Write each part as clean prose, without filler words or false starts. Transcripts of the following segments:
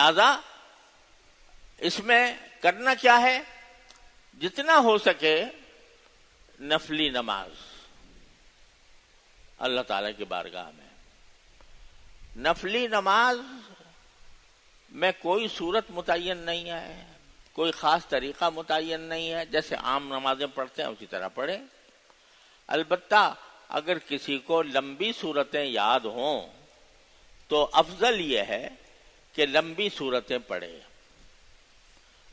لہذا اس میں کرنا کیا ہے؟ جتنا ہو سکے نفلی نماز اللہ تعالی کی بارگاہ میں. نفلی نماز میں کوئی صورت متعین نہیں ہے، کوئی خاص طریقہ متعین نہیں ہے، جیسے عام نمازیں پڑھتے ہیں اسی طرح پڑھیں. البتہ اگر کسی کو لمبی صورتیں یاد ہوں تو افضل یہ ہے کہ لمبی صورتیں پڑھے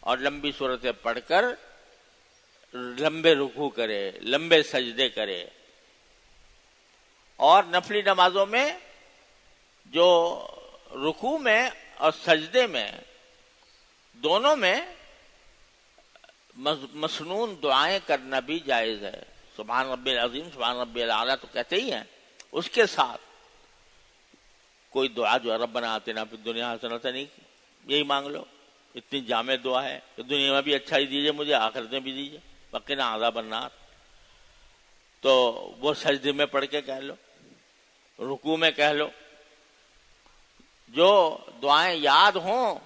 اور لمبی صورتیں پڑھ کر لمبے رکوع کرے، لمبے سجدے کرے. اور نفلی نمازوں میں جو رکوع میں اور سجدے میں دونوں میں مسنون دعائیں کرنا بھی جائز ہے. سبحان ربی العظیم، سبحان ربی الاعلیٰ تو کہتے ہی ہیں، اس کے ساتھ کوئی دعا جو ہے ربنا آتنا فی الدنیا حسنۃ نہیں، یہی مانگ لو. اتنی جامع دعا ہے کہ دنیا میں بھی اچھا ہی دیجیے مجھے، آخرت میں بھی دیجیے، وقنا عذاب النار. تو وہ سجدے میں پڑھ کے کہہ لو، رکوع میں کہہ لو. جو دعائیں یاد ہوں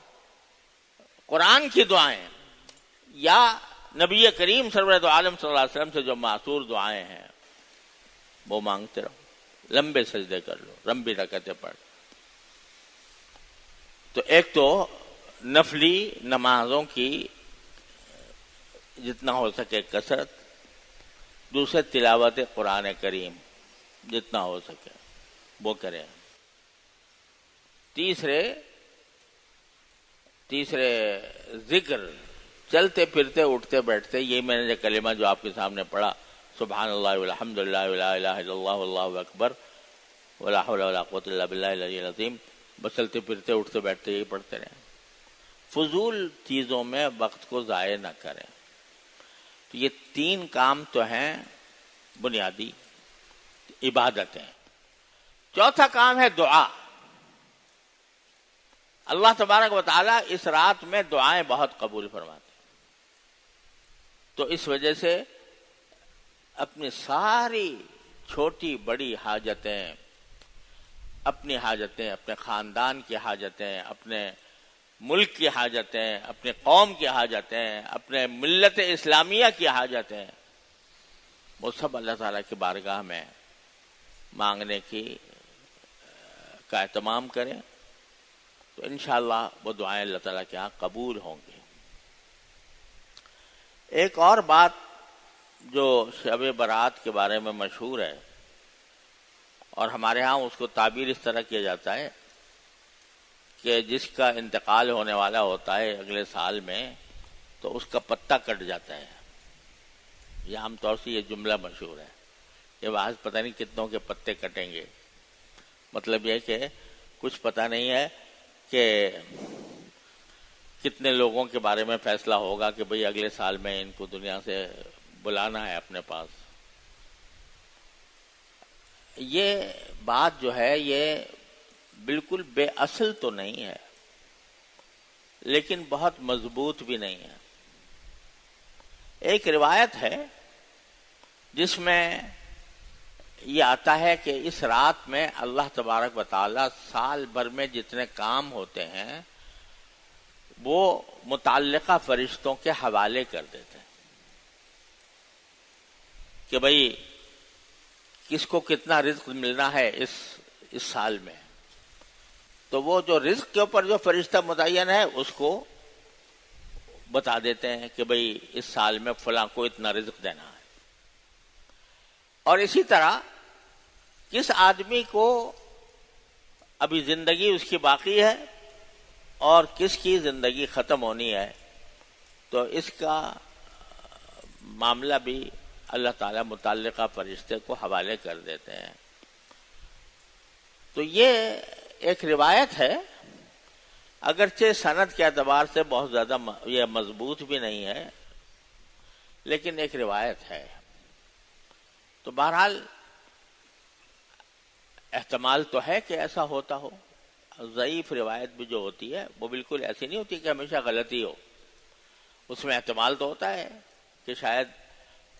قرآن کی دعائیں یا نبی کریم سرورت عالم صلی اللہ علیہ وسلم سے جو معصور دعائیں ہیں وہ مانگتے رہو، لمبے سجدے کر لو، لمبی رکعتیں پڑھ. تو ایک تو نفلی نمازوں کی جتنا ہو سکے کثرت، دوسرے تلاوت قرآن کریم جتنا ہو سکے وہ کریں. تیسرے ذکر چلتے پھرتے اٹھتے بیٹھتے، یہی میں نے کلمہ جو آپ کے سامنے پڑھا، سبحان اللہ والحمد للہ ولا الہ الا اللہ واللہ اکبر ولا حول ولا قوۃ الا باللہ العلی العظیم، بس چلتے پھرتے اٹھتے بیٹھتے یہی پڑھتے رہیں. فضول چیزوں میں وقت کو ضائع نہ کریں. تو یہ 3 کام تو ہیں بنیادی عبادتیں. چوتھا کام ہے دعا. اللہ تبارک و تعالیٰ اس رات میں دعائیں بہت قبول فرماتے ہیں. تو اس وجہ سے اپنی ساری چھوٹی بڑی حاجتیں، اپنی حاجتیں، اپنے خاندان کی حاجتیں، اپنے ملک کی حاجتیں، اپنے قوم کی حاجتیں، اپنے ملت اسلامیہ کی حاجتیں، وہ سب اللہ تعالیٰ کی بارگاہ میں مانگنے کا اہتمام کریں. تو انشاءاللہ وہ دعائیں اللہ تعالیٰ کے ہاں قبول ہوں گی. ایک اور بات جو شب برات کے بارے میں مشہور ہے، اور ہمارے ہاں اس کو تعبیر اس طرح کیا جاتا ہے کہ جس کا انتقال ہونے والا ہوتا ہے اگلے سال میں تو اس کا پتا کٹ جاتا ہے. یہ عام طور سے یہ جملہ مشہور ہے. یہ بعض پتہ نہیں کتنوں کے پتے کٹیں گے. مطلب یہ کہ کچھ پتہ نہیں ہے کہ کتنے لوگوں کے بارے میں فیصلہ ہوگا کہ بھئی اگلے سال میں ان کو دنیا سے بلانا ہے اپنے پاس. یہ بات جو ہے یہ بالکل بے اصل تو نہیں ہے، لیکن بہت مضبوط بھی نہیں ہے. ایک روایت ہے جس میں یہ آتا ہے کہ اس رات میں اللہ تبارک و تعالی سال بھر میں جتنے کام ہوتے ہیں وہ متعلقہ فرشتوں کے حوالے کر دیتے ہیں کہ بھئی کس کو کتنا رزق ملنا ہے اس سال میں. تو وہ جو رزق کے اوپر جو فرشتہ متعین ہے اس کو بتا دیتے ہیں کہ بھئی اس سال میں فلاں کو اتنا رزق دینا ہے. اور اسی طرح کس آدمی کو ابھی زندگی اس کی باقی ہے اور کس کی زندگی ختم ہونی ہے، تو اس کا معاملہ بھی اللہ تعالیٰ متعلقہ فرشتے کو حوالے کر دیتے ہیں. تو یہ ایک روایت ہے، اگرچہ سند کے اعتبار سے بہت زیادہ یہ مضبوط بھی نہیں ہے، لیکن ایک روایت ہے. تو بہرحال احتمال تو ہے کہ ایسا ہوتا ہو. ضعیف روایت بھی جو ہوتی ہے وہ بالکل ایسی نہیں ہوتی کہ ہمیشہ غلطی ہو. اس میں احتمال تو ہوتا ہے کہ شاید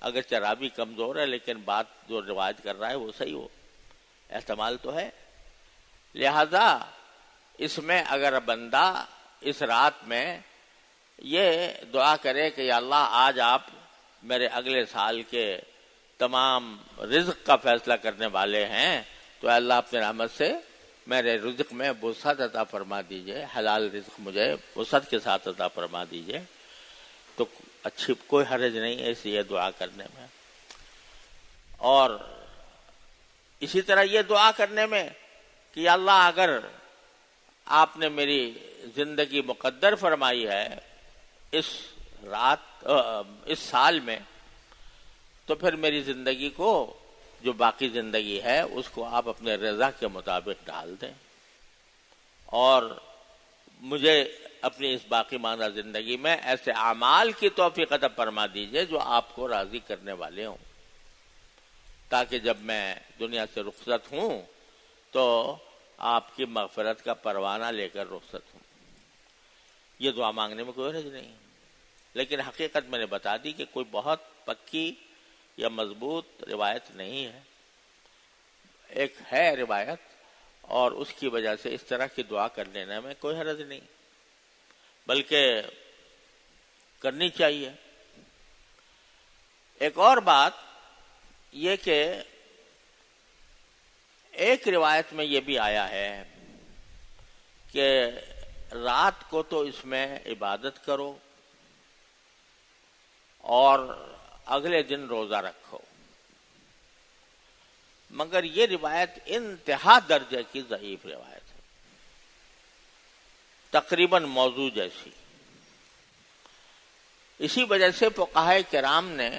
اگر چرابی کمزور ہے لیکن بات جو روایت کر رہا ہے وہ صحیح ہو. احتمال تو ہے. لہذا اس میں اگر بندہ اس رات میں یہ دعا کرے کہ یا اللہ آج آپ میرے اگلے سال کے تمام رزق کا فیصلہ کرنے والے ہیں، تو اللہ اپنے رحمت سے میرے رزق میں وسعت عطا فرما دیجئے، حلال رزق مجھے وسعت کے ساتھ عطا فرما دیجئے، تو اچھی کوئی حرج نہیں ہے اس یہ دعا کرنے میں۔ اور اسی طرح یہ دعا کرنے میں کہ یا اللہ اگر آپ نے میری زندگی مقدر فرمائی ہے اس سال میں، تو پھر میری زندگی کو، جو باقی زندگی ہے اس کو آپ اپنے رضا کے مطابق ڈال دیں، اور مجھے اپنی اس باقی ماندہ زندگی میں ایسے اعمال کی توفیق عطا فرما دیجئے جو آپ کو راضی کرنے والے ہوں، تاکہ جب میں دنیا سے رخصت ہوں تو آپ کی مغفرت کا پروانہ لے کر رخصت ہوں۔ یہ دعا مانگنے میں کوئی حرج نہیں، لیکن حقیقت میں نے بتا دی کہ کوئی بہت پکی یا مضبوط روایت نہیں ہے، ایک ہے روایت، اور اس کی وجہ سے اس طرح کی دعا کر لینے میں کوئی حرج نہیں، بلکہ کرنی چاہیے۔ ایک اور بات یہ کہ ایک روایت میں یہ بھی آیا ہے کہ رات کو تو اس میں عبادت کرو اور اگلے دن روزہ رکھو، مگر یہ روایت انتہا درجے کی ضعیف روایت ہے، تقریباً موضوع جیسی۔ اسی وجہ سے فقہائے کرام نے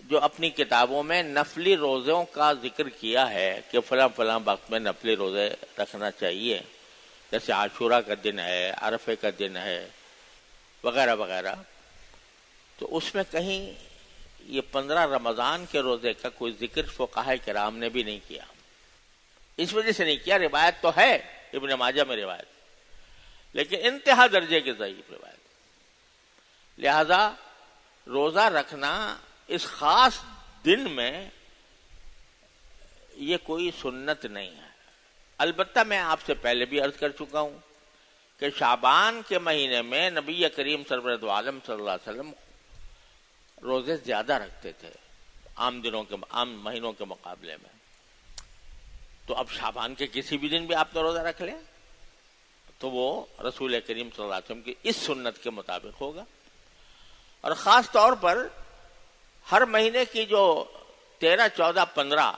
جو اپنی کتابوں میں نفلی روزوں کا ذکر کیا ہے کہ فلاں فلاں وقت میں نفلی روزے رکھنا چاہیے، جیسے عاشورہ کا دن ہے، عرفے کا دن ہے، وغیرہ وغیرہ، تو اس میں کہیں یہ 15 رمضان کے روزے کا کوئی ذکر فقہائے کرام نے بھی نہیں کیا۔ اس وجہ سے نہیں کیا، روایت تو ہے ابن ماجہ میں روایت، لیکن انتہا درجے کی ضعیف روایت، لہذا روزہ رکھنا اس خاص دن میں یہ کوئی سنت نہیں ہے۔ البتہ میں آپ سے پہلے بھی عرض کر چکا ہوں کہ شعبان کے مہینے میں نبی کریم سرورت عالم صلی اللہ علیہ وسلم روزے زیادہ رکھتے تھے عام مہینوں کے مقابلے میں، تو اب شعبان کے کسی بھی دن بھی آپ نے روزہ رکھ لیں تو وہ رسول کریم صلی اللہ علیہ وسلم کی اس سنت کے مطابق ہوگا۔ اور خاص طور پر ہر مہینے کی جو 13، 14، 15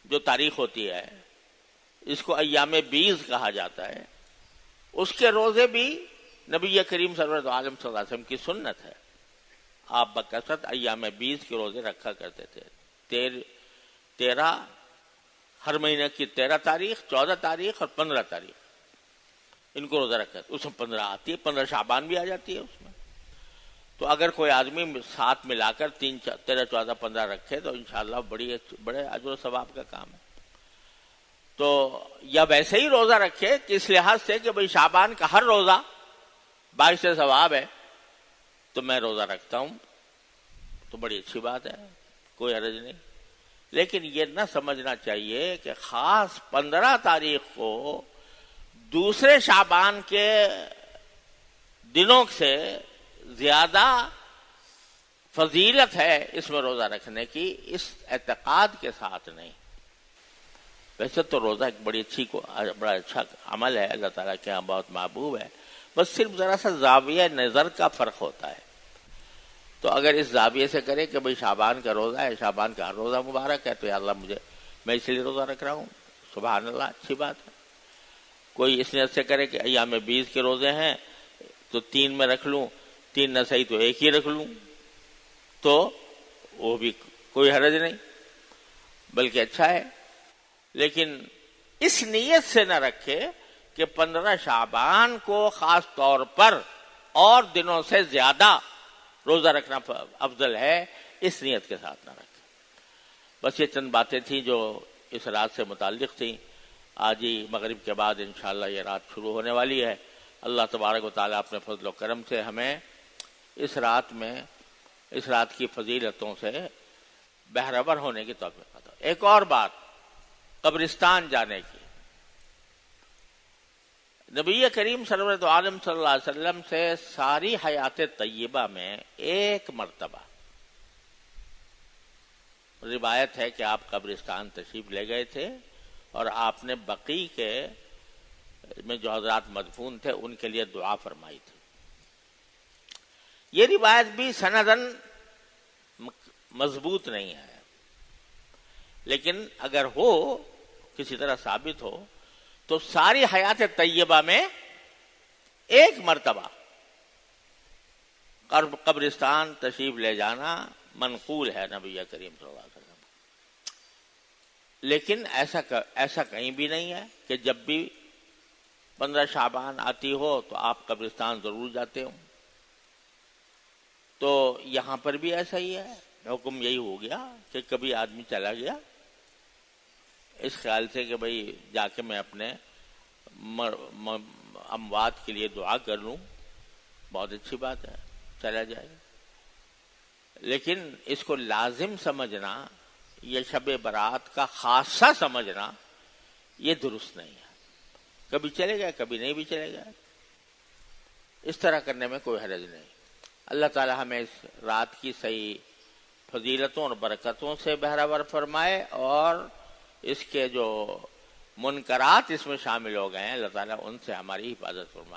جو تاریخ ہوتی ہے، اس کو ایام بیض کہا جاتا ہے، اس کے روزے بھی نبی کریم سرورت عالم صلی اللہ علیہ وسلم کی سنت ہے۔ آپ بکثرت ایام بیض کے روزے رکھا کرتے تھے، 13 ہر مہینے کی 13 تاریخ، 14 تاریخ اور 15 تاریخ، ان کو روزہ رکھا، اس میں 15 آتی ہے، 15 شعبان بھی آ جاتی ہے اس میں۔ تو اگر کوئی آدمی ساتھ ملا کر 13، 14، 15 رکھے تو انشاءاللہ بڑے اجر و ثواب کا کام ہے۔ تو یا ویسے ہی روزہ رکھے کہ اس لحاظ سے کہ بھئی شعبان کا ہر روزہ باعث ثواب ہے تو میں روزہ رکھتا ہوں، تو بڑی اچھی بات ہے، کوئی حرج نہیں۔ لیکن یہ نہ سمجھنا چاہیے کہ خاص 15 تاریخ کو دوسرے شعبان کے دنوں سے زیادہ فضیلت ہے اس میں روزہ رکھنے کی، اس اعتقاد کے ساتھ نہیں۔ ویسے تو روزہ ایک بڑا اچھا عمل ہے، اللہ تعالیٰ کے یہاں بہت محبوب ہے، بس صرف ذرا سا زاویہ نظر کا فرق ہوتا ہے۔ تو اگر اس زاویے سے کرے کہ بھئی شعبان کا روزہ ہے، شعبان کا ہر روزہ مبارک ہے، تو یا اللہ میں اس لیے روزہ رکھ رہا ہوں، سبحان اللہ، اچھی بات ہے۔ کوئی اس نیت سے کرے کہ ایام بیض کے روزے ہیں تو 3 میں رکھ لوں، 3 نہ صحیح تو 1 ہی رکھ لوں، تو وہ بھی کوئی حرج نہیں، بلکہ اچھا ہے۔ لیکن اس نیت سے نہ رکھے کہ 15 شعبان کو خاص طور پر اور دنوں سے زیادہ روزہ رکھنا افضل ہے، اس نیت کے ساتھ نہ رکھے۔ بس یہ چند باتیں تھیں جو اس رات سے متعلق تھیں۔ آج ہی مغرب کے بعد انشاءاللہ یہ رات شروع ہونے والی ہے۔ اللہ تبارک و تعالیٰ اپنے فضل و کرم سے ہمیں اس رات کی فضیلتوں سے بہرور ہونے کی توفیق عطا۔ ایک اور بات، قبرستان جانے کی۔ نبی کریم سرورت عالم صلی اللہ علیہ وسلم سے ساری حیات طیبہ میں ایک مرتبہ روایت ہے کہ آپ قبرستان تشریف لے گئے تھے اور آپ نے بقیع کے میں جو حضرات مدفون تھے ان کے لیے دعا فرمائی تھی. یہ روایت بھی سندن مضبوط نہیں ہے، لیکن اگر ہو کسی طرح ثابت ہو تو ساری حیات طیبہ میں ایک مرتبہ قبرستان تشریف لے جانا منقول ہے نبی کریم صلی اللہ علیہ وسلم. لیکن ایسا کہیں بھی نہیں ہے کہ جب بھی 15 شعبان آتی ہو تو آپ قبرستان ضرور جاتے ہو. تو یہاں پر بھی ایسا ہی ہے، حکم یہی ہو گیا کہ کبھی آدمی چلا گیا اس خیال سے کہ بھئی جا کے میں اپنے اموات کے لیے دعا کر لوں، بہت اچھی بات ہے، چلا جائے. لیکن اس کو لازم سمجھنا، یہ شب برات کا خاصہ سمجھنا، یہ درست نہیں ہے. کبھی چلے گئے کبھی نہیں بھی چلے گئے، اس طرح کرنے میں کوئی حرج نہیں. اللہ تعالی ہمیں اس رات کی صحیح فضیلتوں اور برکتوں سے بہرہ فرمائے، اور اس کے جو منکرات اس میں شامل ہو گئے ہیں اللہ تعالیٰ ان سے ہماری حفاظت فرمائے.